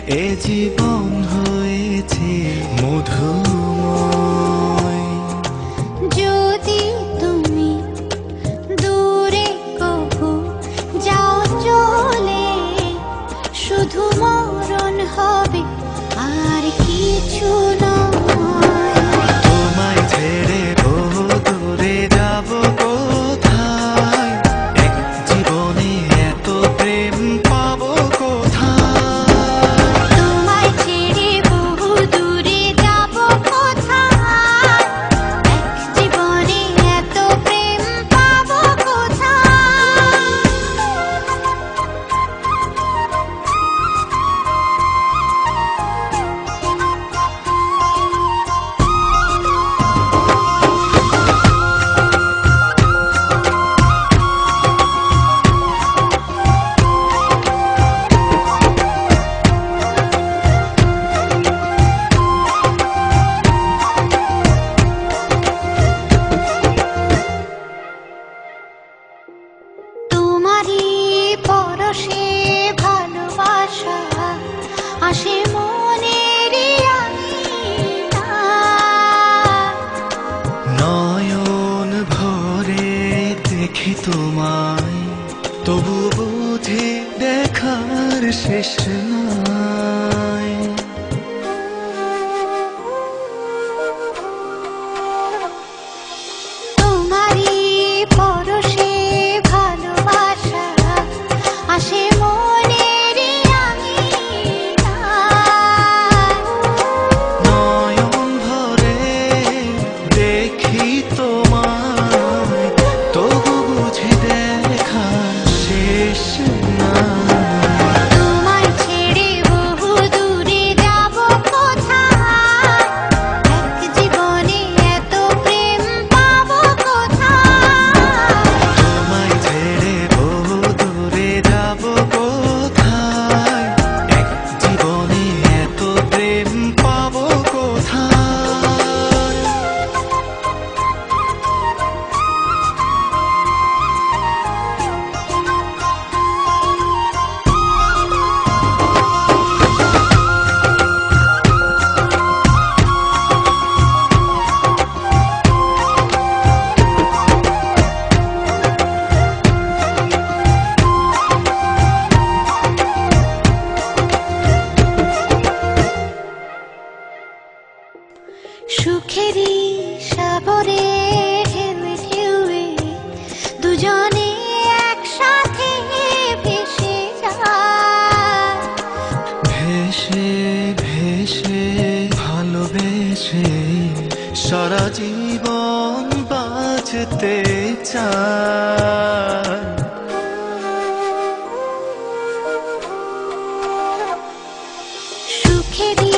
এ জীবন হয়েছে মধুময়। যদি তুমি দূরে কবু যাও চলে, শুধু মরণ হবে আর কিছু নয়। তোমায় ছেড়ে বহু দূরে যাব কোথায়, এক জীবনে এত প্রেম পাবো কোথায়। তোমায় ছেড়ে বহু দূরে যাব কোথায়, এক জীবনে এত প্রেম পাবো কোথায়। তোমারই পরশে ভালোবাসা আসে মনের নয়ন ভরে দেখি তোমায়, তবু বুঝি দেখার শেষ নাই। তোমারই পরশে ভালোবাসা আসে মনের নয়ন ভরে দেখি তোমায়, তবু বুঝি দেখার শেষ নাই। তোমায় ছেড়ে বহু দূরে যাব কোথায়, এক জীবনে এত প্রেম পাবো কোথায়। তোমায় ছেড়ে বহু দূরে যাব কোথায়, এক জীবনে এত প্রেম পাবো কোথায়। সুখেরই সাগরে ঢেউে ঢেউে দুজনে একসাথে ভেসে যায়। ভেসে ভেসে ভালোবেসে সারা জীবন বাঁচতে চায়। সুখেরই